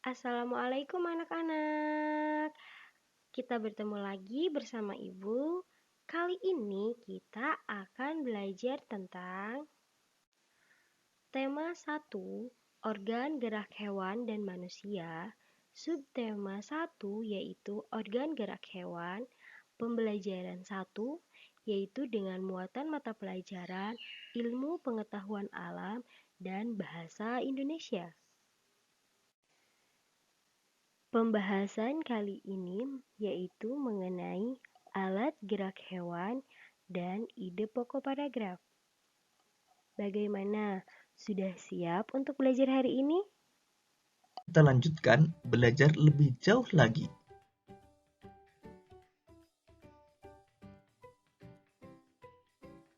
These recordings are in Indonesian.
Assalamualaikum anak-anak. Kita bertemu lagi bersama Ibu. Kali ini kita akan belajar tentang tema 1, organ gerak hewan dan manusia. Subtema 1 yaitu organ gerak hewan. Pembelajaran 1 yaitu dengan muatan mata pelajaran, ilmu pengetahuan alam, dan bahasa Indonesia. Pembahasan kali ini yaitu mengenai alat gerak hewan dan ide pokok paragraf. Bagaimana? Sudah siap untuk belajar hari ini? Kita lanjutkan belajar lebih jauh lagi.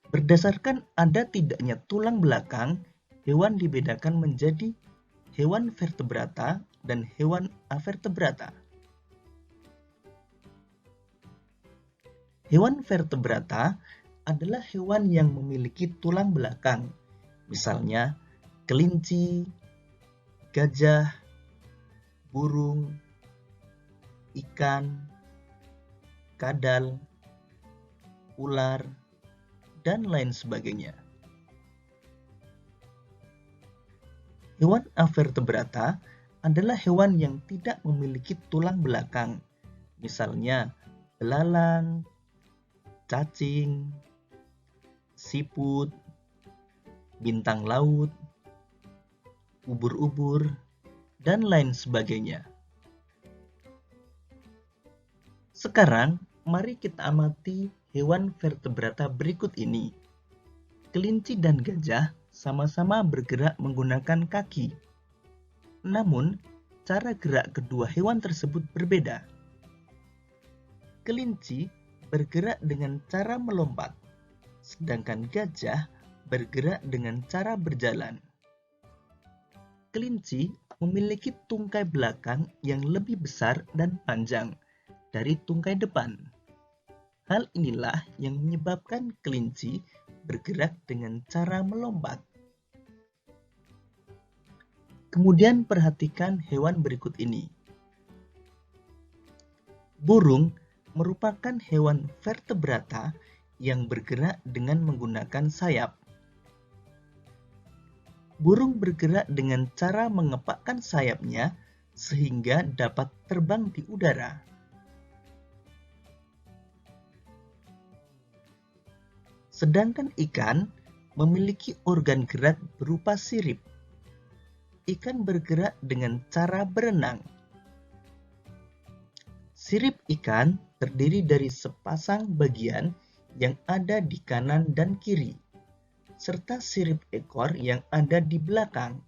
Berdasarkan ada tidaknya tulang belakang, hewan dibedakan menjadi hewan vertebrata dan hewan avertebrata. Hewan vertebrata adalah hewan yang memiliki tulang belakang, misalnya kelinci, gajah, burung, ikan, kadal, ular, dan lain sebagainya. Hewan avertebrata adalah hewan yang tidak memiliki tulang belakang, misalnya belalang, cacing, siput, bintang laut, ubur-ubur, dan lain sebagainya. Sekarang, mari kita amati hewan vertebrata berikut ini. Kelinci dan gajah sama-sama bergerak menggunakan kaki. Namun, cara gerak kedua hewan tersebut berbeda. Kelinci bergerak dengan cara melompat, sedangkan gajah bergerak dengan cara berjalan. Kelinci memiliki tungkai belakang yang lebih besar dan panjang dari tungkai depan. Hal inilah yang menyebabkan kelinci bergerak dengan cara melompat. Kemudian perhatikan hewan berikut ini. Burung merupakan hewan vertebrata yang bergerak dengan menggunakan sayap. Burung bergerak dengan cara mengepakkan sayapnya sehingga dapat terbang di udara. Sedangkan ikan memiliki organ gerak berupa sirip. Ikan bergerak dengan cara berenang. Sirip ikan terdiri dari sepasang bagian yang ada di kanan dan kiri, serta sirip ekor yang ada di belakang.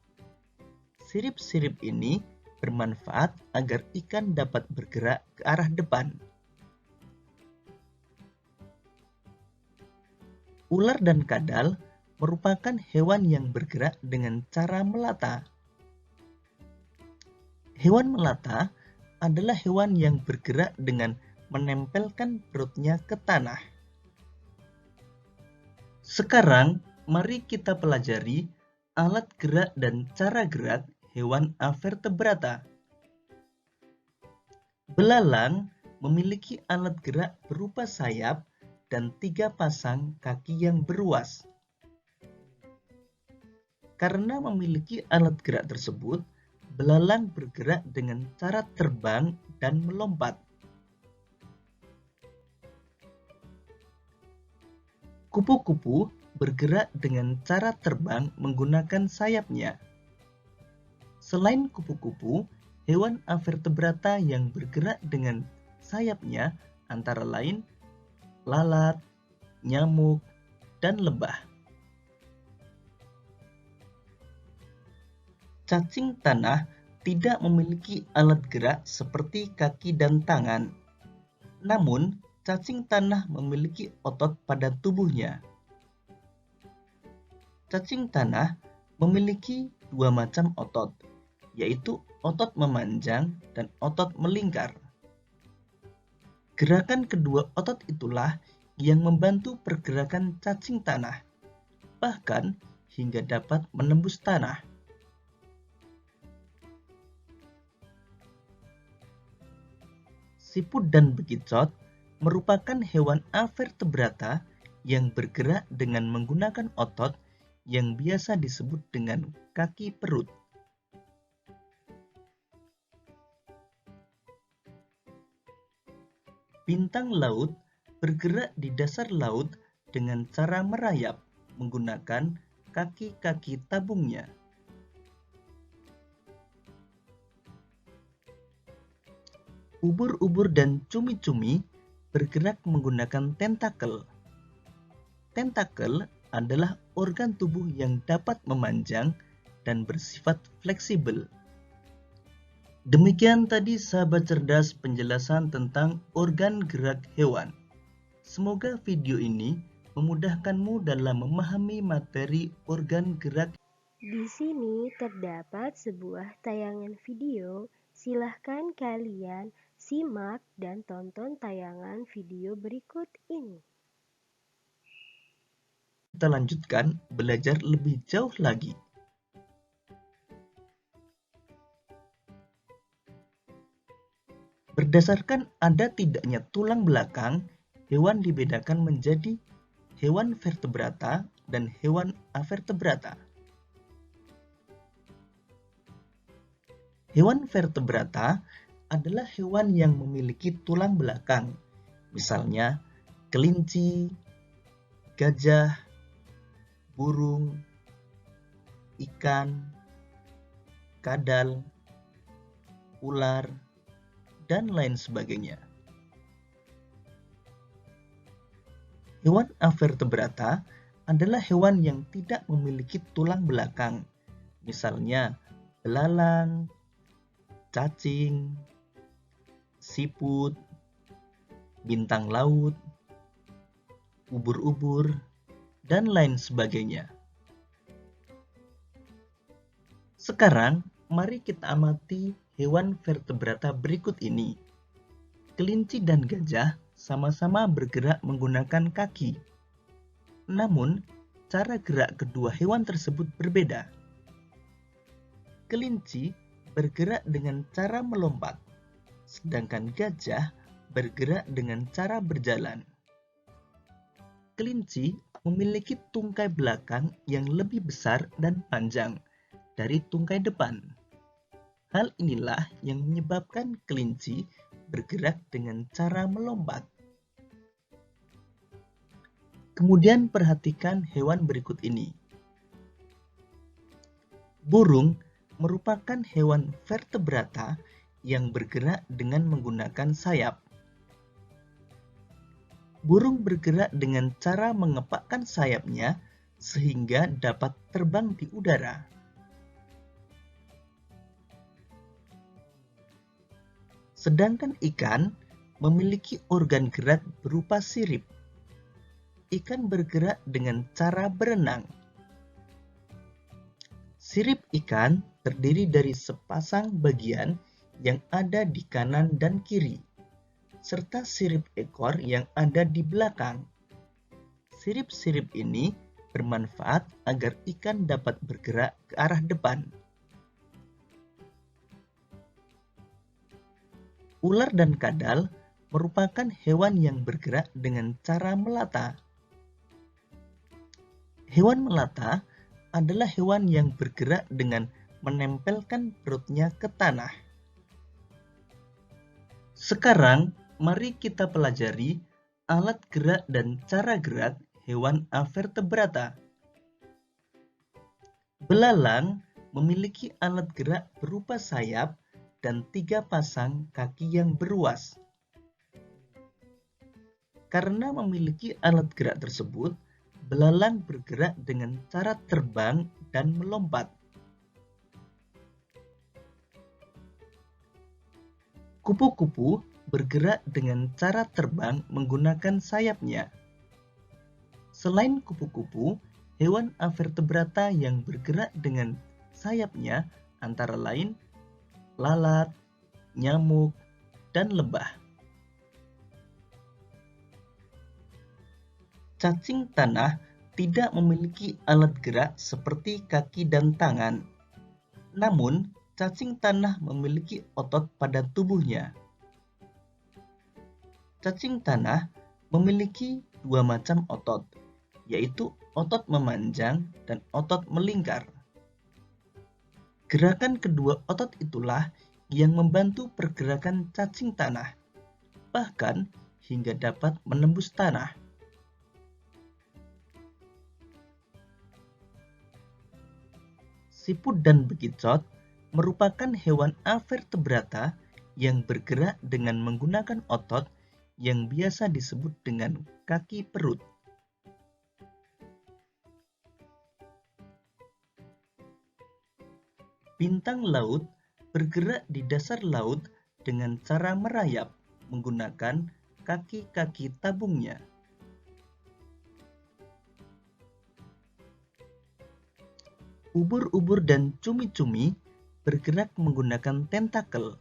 Sirip-sirip ini bermanfaat agar ikan dapat bergerak ke arah depan. Ular dan kadal merupakan hewan yang bergerak dengan cara melata. Hewan melata adalah hewan yang bergerak dengan menempelkan perutnya ke tanah. Sekarang, mari kita pelajari alat gerak dan cara gerak hewan avertebrata. Belalang memiliki alat gerak berupa sayap dan 3 pasang kaki yang beruas. Karena memiliki alat gerak tersebut, belalang bergerak dengan cara terbang dan melompat. Kupu-kupu bergerak dengan cara terbang menggunakan sayapnya. Selain kupu-kupu, hewan avertebrata yang bergerak dengan sayapnya antara lain lalat, nyamuk, dan lebah. Cacing tanah tidak memiliki alat gerak seperti kaki dan tangan. Namun, cacing tanah memiliki otot pada tubuhnya. Cacing tanah memiliki 2 macam otot, yaitu otot memanjang dan otot melingkar. Gerakan kedua otot itulah yang membantu pergerakan cacing tanah, bahkan hingga dapat menembus tanah. Siput dan bekicot merupakan hewan avertebrata yang bergerak dengan menggunakan otot yang biasa disebut dengan kaki perut. Bintang laut bergerak di dasar laut dengan cara merayap menggunakan kaki-kaki tabungnya. Ubur-ubur dan cumi-cumi bergerak menggunakan tentakel. Tentakel adalah organ tubuh yang dapat memanjang dan bersifat fleksibel. Demikian tadi sahabat cerdas penjelasan tentang organ gerak hewan. Semoga video ini memudahkanmu dalam memahami materi organ gerak. Di sini terdapat sebuah tayangan video. Silahkan kalian simak dan tonton tayangan video berikut ini. Kita lanjutkan belajar lebih jauh lagi. Berdasarkan ada tidaknya tulang belakang, hewan dibedakan menjadi hewan vertebrata dan hewan avertebrata. Hewan vertebrata adalah hewan yang memiliki tulang belakang, misalnya kelinci, gajah, burung, ikan, kadal, ular, dan lain sebagainya. Hewan avertebrata adalah hewan yang tidak memiliki tulang belakang, misalnya belalang, cacing, siput, bintang laut, ubur-ubur, dan lain sebagainya. Sekarang, mari kita amati hewan vertebrata berikut ini. Kelinci dan gajah sama-sama bergerak menggunakan kaki. Namun, cara gerak kedua hewan tersebut berbeda. Kelinci bergerak dengan cara melompat, sedangkan gajah bergerak dengan cara berjalan. Kelinci memiliki tungkai belakang yang lebih besar dan panjang dari tungkai depan. Hal inilah yang menyebabkan kelinci bergerak dengan cara melompat. Kemudian perhatikan hewan berikut ini. Burung merupakan hewan vertebrata yang bergerak dengan menggunakan sayap. Burung bergerak dengan cara mengepakkan sayapnya sehingga dapat terbang di udara. Sedangkan ikan memiliki organ gerak berupa sirip. Ikan bergerak dengan cara berenang. Sirip ikan terdiri dari sepasang bagian yang ada di kanan dan kiri, serta sirip ekor yang ada di belakang. Sirip-sirip ini bermanfaat agar ikan dapat bergerak ke arah depan. Ular dan kadal merupakan hewan yang bergerak dengan cara melata. Hewan melata adalah hewan yang bergerak dengan menempelkan perutnya ke tanah. Sekarang, mari kita pelajari alat gerak dan cara gerak hewan avertebrata. Belalang memiliki alat gerak berupa sayap dan 3 pasang kaki yang beruas. Karena memiliki alat gerak tersebut, belalang bergerak dengan cara terbang dan melompat. Kupu-kupu bergerak dengan cara terbang menggunakan sayapnya. Selain kupu-kupu, hewan avertebrata yang bergerak dengan sayapnya antara lain lalat, nyamuk, dan lebah. Cacing tanah tidak memiliki alat gerak seperti kaki dan tangan. Namun, cacing tanah memiliki otot pada tubuhnya. Cacing tanah memiliki dua macam otot, yaitu otot memanjang dan otot melingkar. Gerakan kedua otot itulah yang membantu pergerakan cacing tanah, bahkan hingga dapat menembus tanah. Siput dan bekicot merupakan hewan avertebrata yang bergerak dengan menggunakan otot yang biasa disebut dengan kaki perut. Bintang laut bergerak di dasar laut dengan cara merayap menggunakan kaki-kaki tabungnya. Ubur-ubur dan cumi-cumi bergerak menggunakan tentakel.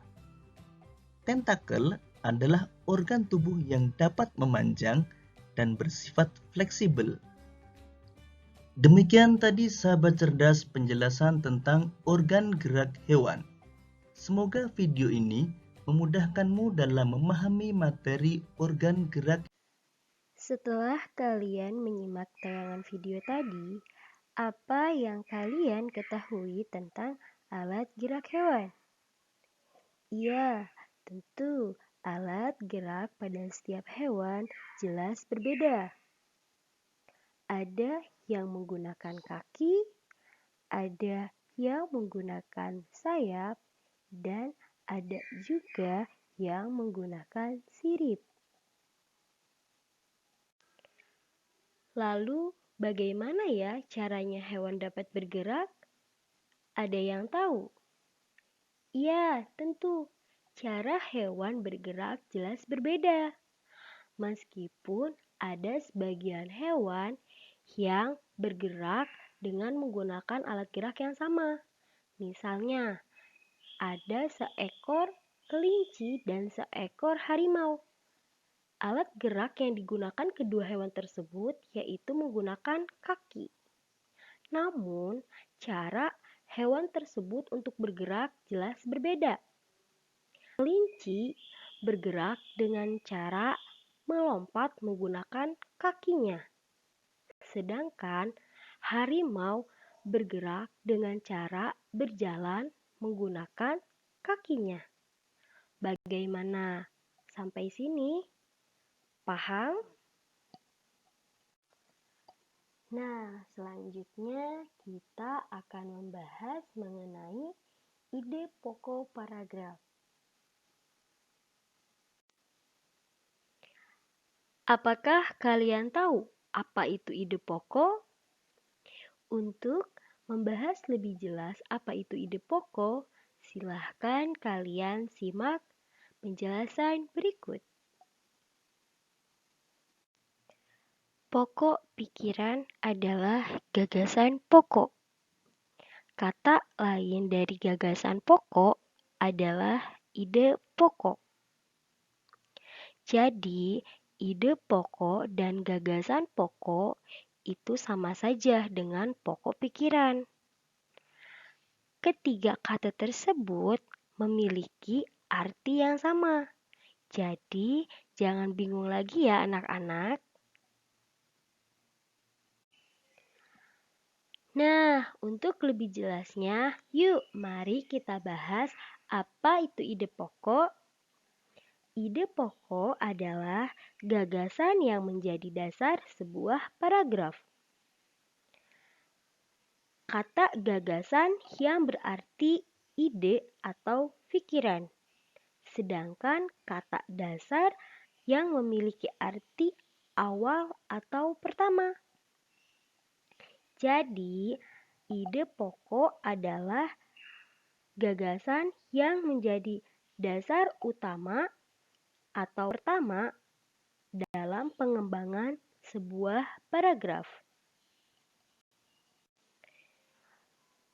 Tentakel adalah organ tubuh yang dapat memanjang dan bersifat fleksibel. Demikian tadi sahabat cerdas penjelasan tentang organ gerak hewan. Semoga video ini memudahkanmu dalam memahami materi organ gerak. Setelah kalian menyimak tayangan video tadi, apa yang kalian ketahui tentang alat gerak hewan? Iya, tentu alat gerak pada setiap hewan jelas berbeda. Ada yang menggunakan kaki, ada yang menggunakan sayap, dan ada juga yang menggunakan sirip. Lalu, bagaimana ya caranya hewan dapat bergerak? Ada yang tahu? Iya, tentu. Cara hewan bergerak jelas berbeda. Meskipun ada sebagian hewan yang bergerak dengan menggunakan alat gerak yang sama. Misalnya, ada seekor kelinci dan seekor harimau. Alat gerak yang digunakan kedua hewan tersebut yaitu menggunakan kaki. Namun, cara hewan tersebut untuk bergerak jelas berbeda. Kelinci bergerak dengan cara melompat menggunakan kakinya. Sedangkan harimau bergerak dengan cara berjalan menggunakan kakinya. Bagaimana? Sampai sini? Paham? Nah, selanjutnya kita akan membahas mengenai ide pokok paragraf. Apakah kalian tahu apa itu ide pokok? Untuk membahas lebih jelas apa itu ide pokok, silahkan kalian simak penjelasan berikut. Pokok pikiran adalah gagasan pokok. Kata lain dari gagasan pokok adalah ide pokok. Jadi, ide pokok dan gagasan pokok itu sama saja dengan pokok pikiran. Ketiga kata tersebut memiliki arti yang sama. Jadi, jangan bingung lagi ya anak-anak. Nah, untuk lebih jelasnya, yuk mari kita bahas apa itu ide pokok. Ide pokok adalah gagasan yang menjadi dasar sebuah paragraf. Kata gagasan yang berarti ide atau pikiran. Sedangkan kata dasar yang memiliki arti awal atau pertama. Jadi, ide pokok adalah gagasan yang menjadi dasar utama atau pertama dalam pengembangan sebuah paragraf.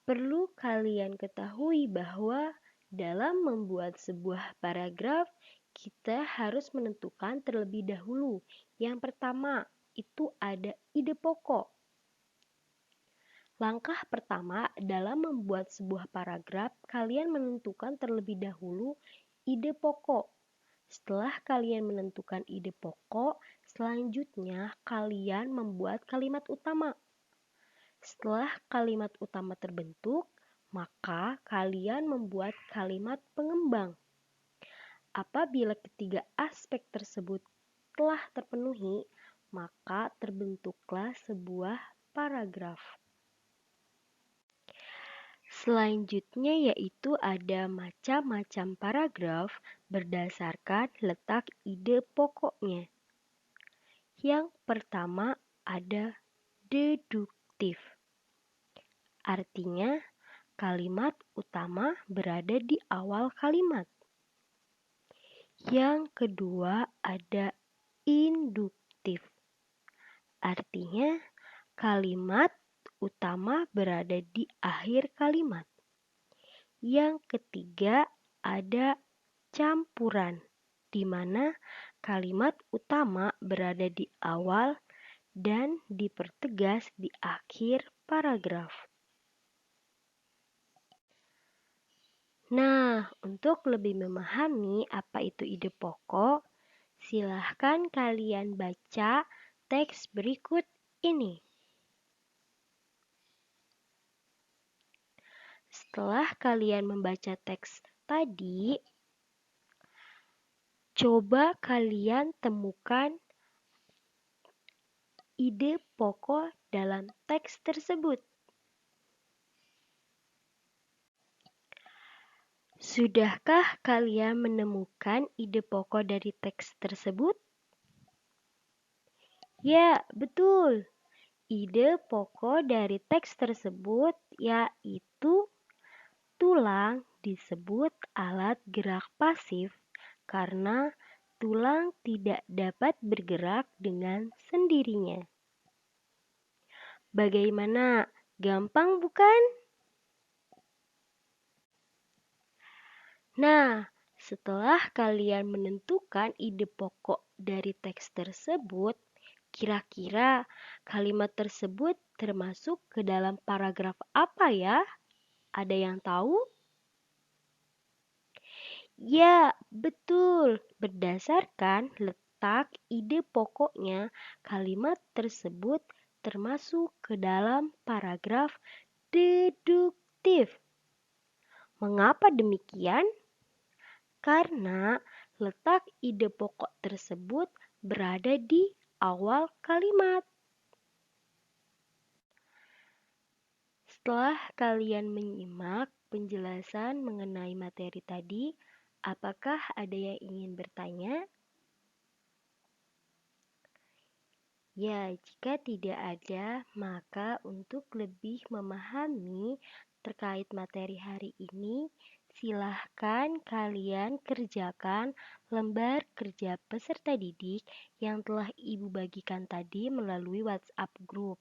Perlu kalian ketahui bahwa dalam membuat sebuah paragraf, kita harus menentukan terlebih dahulu. Yang pertama, itu ada ide pokok. Langkah pertama dalam membuat sebuah paragraf, kalian menentukan terlebih dahulu ide pokok. Setelah kalian menentukan ide pokok, selanjutnya kalian membuat kalimat utama. Setelah kalimat utama terbentuk, maka kalian membuat kalimat pengembang. Apabila ketiga aspek tersebut telah terpenuhi, maka terbentuklah sebuah paragraf. Selanjutnya yaitu ada macam-macam paragraf berdasarkan letak ide pokoknya. Yang pertama ada deduktif. Artinya, kalimat utama berada di awal kalimat. Yang kedua ada induktif. Artinya, kalimat utama berada di akhir kalimat. Yang ketiga ada campuran, di mana kalimat utama berada di awal dan dipertegas di akhir paragraf. Nah, untuk lebih memahami apa itu ide pokok, silahkan kalian baca teks berikut ini. Setelah kalian membaca teks tadi, coba kalian temukan ide pokok dalam teks tersebut. Sudahkah kalian menemukan ide pokok dari teks tersebut? Ya, betul. Ide pokok dari teks tersebut yaitu tulang disebut alat gerak pasif karena tulang tidak dapat bergerak dengan sendirinya. Bagaimana? Gampang bukan? Nah, setelah kalian menentukan ide pokok dari teks tersebut, kira-kira kalimat tersebut termasuk ke dalam paragraf apa ya? Ada yang tahu? Ya, betul. Berdasarkan letak ide pokoknya, kalimat tersebut termasuk ke dalam paragraf deduktif. Mengapa demikian? Karena letak ide pokok tersebut berada di awal kalimat. Setelah kalian menyimak penjelasan mengenai materi tadi, apakah ada yang ingin bertanya? Ya, jika tidak ada, maka untuk lebih memahami terkait materi hari ini, silahkan kalian kerjakan lembar kerja peserta didik yang telah Ibu bagikan tadi melalui WhatsApp group.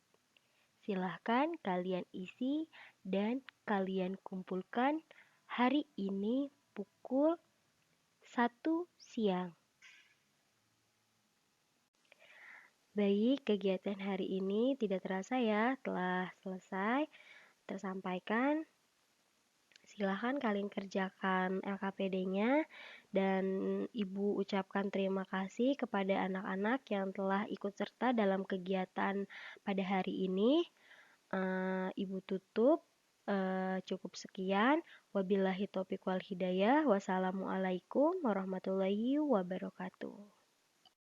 Silahkan kalian isi dan kalian kumpulkan hari ini pukul 1 siang. Baik, kegiatan hari ini tidak terasa ya telah selesai tersampaikan. Silahkan kalian kerjakan LKPD-nya dan Ibu ucapkan terima kasih kepada anak-anak yang telah ikut serta dalam kegiatan pada hari ini. Ibu tutup, cukup sekian. Wabillahi taufiq wal hidayah. Wassalamualaikum warahmatullahi wabarakatuh.